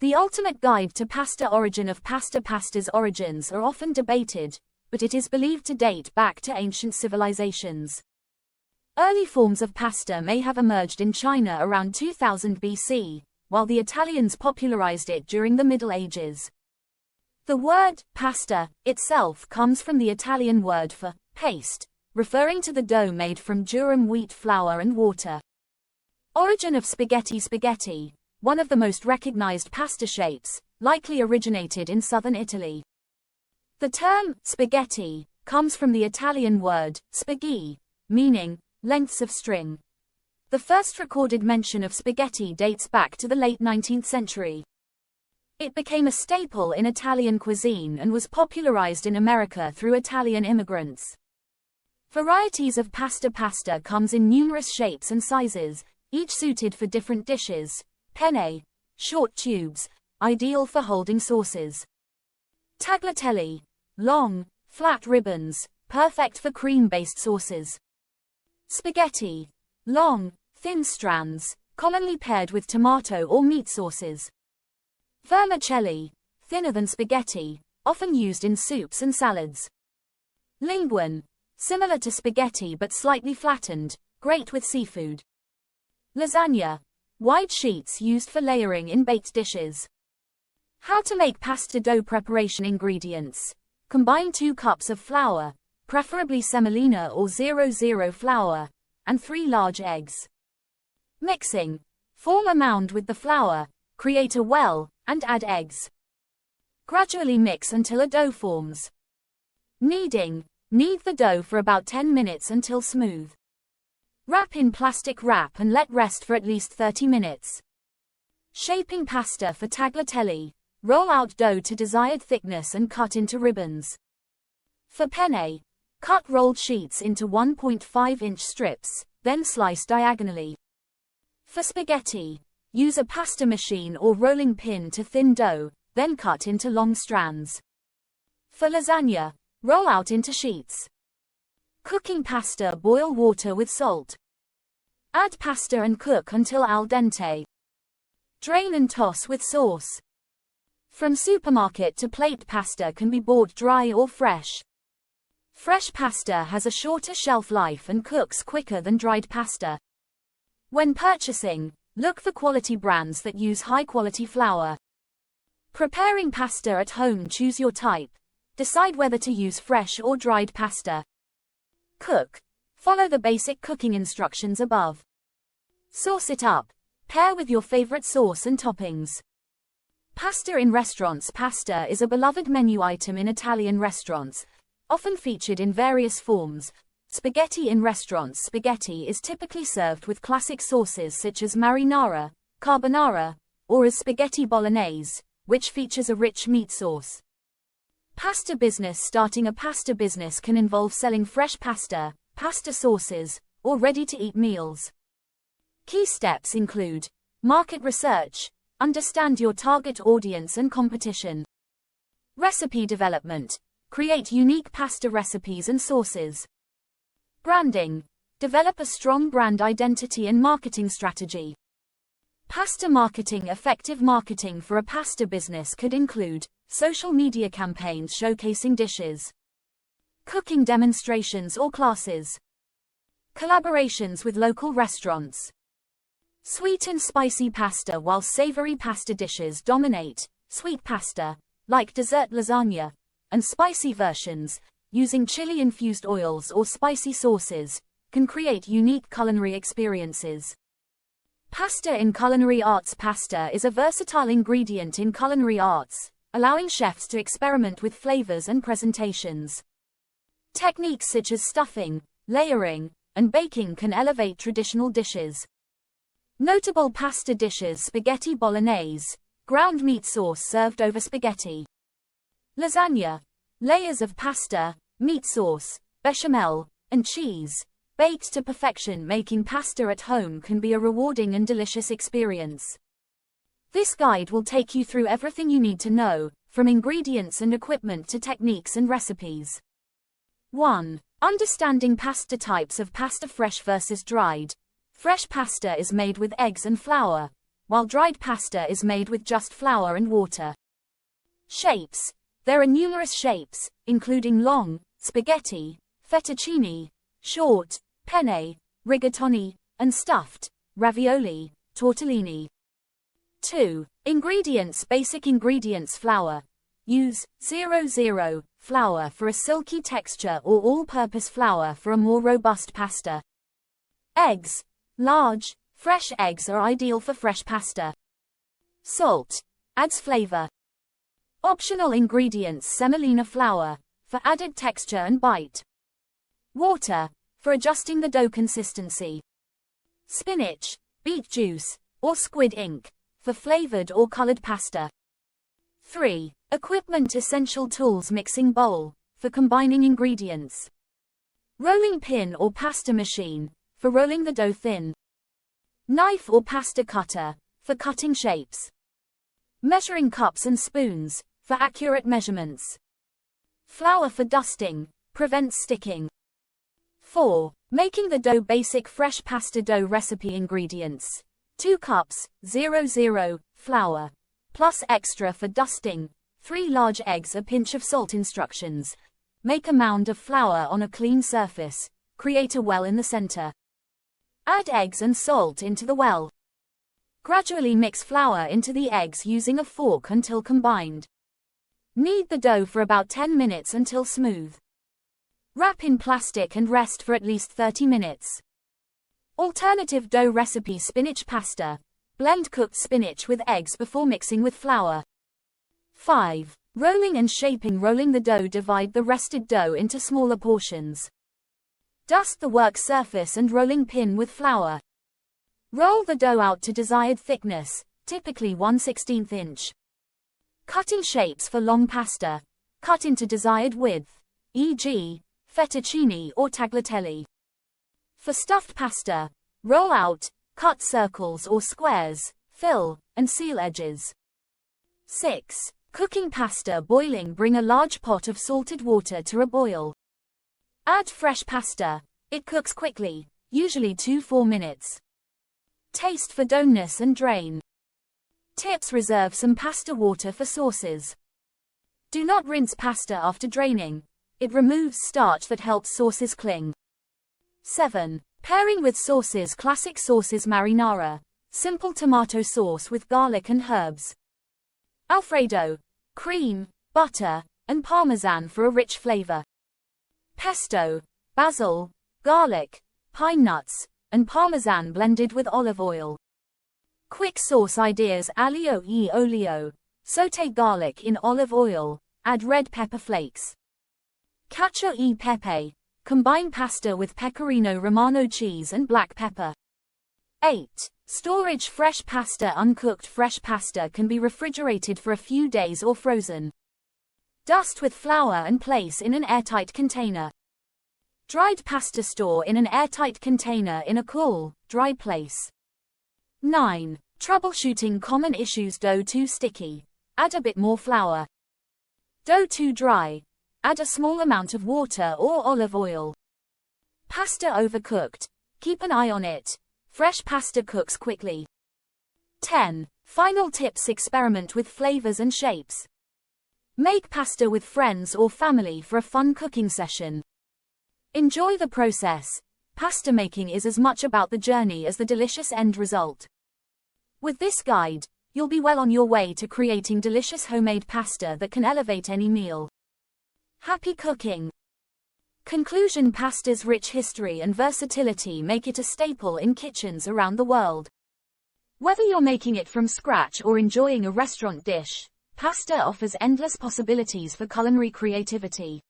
The ultimate guide to pasta. Origin of pasta. Pasta's origins are often debated, but it is believed to date back to ancient civilizations. Early forms of pasta may have emerged in China around 2000 BC, while the Italians popularized it during the Middle Ages. The word pasta itself comes from the Italian word for paste, referring to the dough made from durum wheat flour and water. Origin of spaghetti. Spaghetti, one of the most recognized pasta shapes, likely originated in southern Italy. The term spaghetti comes from the Italian word spaghi, meaning lengths of string. The first recorded mention of spaghetti dates back to the late 19th century. It became a staple in Italian cuisine and was popularized in America through Italian immigrants. Varieties of pasta. Pasta comes in numerous shapes and sizes, each suited for different dishes. Penne, short tubes, ideal for holding sauces. Tagliatelle, long, flat ribbons, perfect for cream-based sauces. Spaghetti, long, thin strands, commonly paired with tomato or meat sauces. Vermicelli, thinner than spaghetti, often used in soups and salads. Linguine, similar to spaghetti but slightly flattened, great with seafood. Lasagna, wide sheets used for layering in baked dishes. How to make pasta dough. Preparation. Ingredients: combine 2 cups of flour, preferably semolina or 00 flour, and 3 large eggs. Mixing: form a mound with the flour, create a well, and add eggs. Gradually mix until a dough forms. Kneading: knead the dough for about 10 minutes until smooth. Wrap in plastic wrap and let rest for at least 30 minutes. Shaping. Pasta. For tagliatelle, roll out dough to desired thickness and cut into ribbons. For penne, cut rolled sheets into 1.5-inch strips, then slice diagonally. For spaghetti, use a pasta machine or rolling pin to thin dough, then cut into long strands. For lasagna, roll out into sheets. Cooking pasta. Boil water with salt. Add pasta and cook until al dente. Drain and toss with sauce. From supermarket to plate. Pasta can be bought dry or fresh. Fresh pasta has a shorter shelf life and cooks quicker than dried pasta. When purchasing, look for quality brands that use high-quality flour. Preparing pasta at home. Choose your type. Decide whether to use fresh or dried pasta. Cook. Follow the basic cooking instructions above. Sauce it up. Pair with your favorite sauce and toppings. Pasta in restaurants. Pasta is a beloved menu item in Italian restaurants, often featured in various forms. Spaghetti in restaurants. Spaghetti is typically served with classic sauces such as marinara, carbonara, or as spaghetti bolognese, which features a rich meat sauce. Pasta business. Starting a pasta business can involve selling fresh pasta, pasta sauces, or ready-to-eat meals. Key steps include market research, understand your target audience and competition. Recipe development, create unique pasta recipes and sauces. Branding, develop a strong brand identity and marketing strategy. Pasta marketing. Effective marketing for a pasta business could include social media campaigns showcasing dishes, cooking demonstrations or classes, collaborations with local restaurants. Sweet and spicy pasta. While savory pasta dishes dominate, sweet pasta, like dessert lasagna, and spicy versions, using chili-infused oils or spicy sauces, can create unique culinary experiences. Pasta in culinary arts. Pasta is a versatile ingredient in culinary arts, allowing chefs to experiment with flavors and presentations. Techniques such as stuffing, layering, and baking can elevate traditional dishes. Notable pasta dishes: spaghetti bolognese, ground meat sauce served over spaghetti. Lasagna, layers of pasta, meat sauce, bechamel, and cheese, baked to perfection. Making pasta at home can be a rewarding and delicious experience. This guide will take you through everything you need to know, from ingredients and equipment to techniques and recipes. 1. Understanding pasta types of pasta. Fresh versus dried. Fresh pasta is made with eggs and flour, while dried pasta is made with just flour and water. Shapes. There are numerous shapes, including long, spaghetti, fettuccine, short, penne, rigatoni, and stuffed, ravioli, tortellini. 2. Ingredients. Basic ingredients. Flour. Use 00 flour for a silky texture or all-purpose flour for a more robust pasta. Eggs. Large, fresh eggs are ideal for fresh pasta. Salt. Adds flavor. Optional ingredients. Semolina flour, for added texture and bite. Water, for adjusting the dough consistency. Spinach, beet juice, or squid ink, for flavored or colored pasta. 3. Equipment. Essential tools. Mixing bowl, for combining ingredients. Rolling pin or pasta machine, for rolling the dough thin. Knife or pasta cutter, for cutting shapes. Measuring cups and spoons, for accurate measurements. Flour for dusting, prevents sticking. 4. Making the dough. Basic fresh pasta dough recipe. Ingredients. 2 cups, 00 flour, plus extra for dusting, 3 large eggs, a pinch of salt. Instructions. Make a mound of flour on a clean surface, create a well in the center. Add eggs and salt into the well. Gradually mix flour into the eggs using a fork until combined. Knead the dough for about 10 minutes until smooth. Wrap in plastic and rest for at least 30 minutes. Alternative dough recipe. Spinach pasta. Blend cooked spinach with eggs before mixing with flour. 5. Rolling and shaping. Rolling the dough. Divide the rested dough into smaller portions. Dust the work surface and rolling pin with flour. Roll the dough out to desired thickness, typically 1/16 inch. Cutting shapes. For long pasta, cut into desired width, e.g., fettuccine or tagliatelle. For stuffed pasta, roll out, cut circles or squares, fill, and seal edges. 6. Cooking pasta. Boiling. Bring a large pot of salted water to a boil. Add fresh pasta. It cooks quickly, usually 2-4 minutes. Taste for doneness and drain. Tips. Reserve some pasta water for sauces. Do not rinse pasta after draining. It removes starch that helps sauces cling. 7. Pairing with sauces. Classic sauces. Marinara, simple tomato sauce with garlic and herbs. Alfredo, cream, butter, and parmesan for a rich flavor. Pesto, basil, garlic, pine nuts, and parmesan blended with olive oil. Quick sauce ideas. Aglio e olio, sauté garlic in olive oil, add red pepper flakes. Cacio e pepe, combine pasta with pecorino romano cheese and black pepper. 8. Storage. Fresh pasta. Uncooked fresh pasta can be refrigerated for a few days or frozen. Dust with flour and place in an airtight container. Dried pasta. Store in an airtight container in a cool, dry place. 9. Troubleshooting. Common issues. Dough too sticky, add a bit more flour. Dough too dry, add a small amount of water or olive oil. Pasta overcooked, keep an eye on it. Fresh pasta cooks quickly. 10. Final tips. Experiment with flavors and shapes. Make pasta with friends or family for a fun cooking session. Enjoy the process. Pasta making is as much about the journey as the delicious end result. With this guide, you'll be well on your way to creating delicious homemade pasta that can elevate any meal. Happy cooking! Conclusion. Pasta's rich history and versatility make it a staple in kitchens around the world. Whether you're making it from scratch or enjoying a restaurant dish, pasta offers endless possibilities for culinary creativity.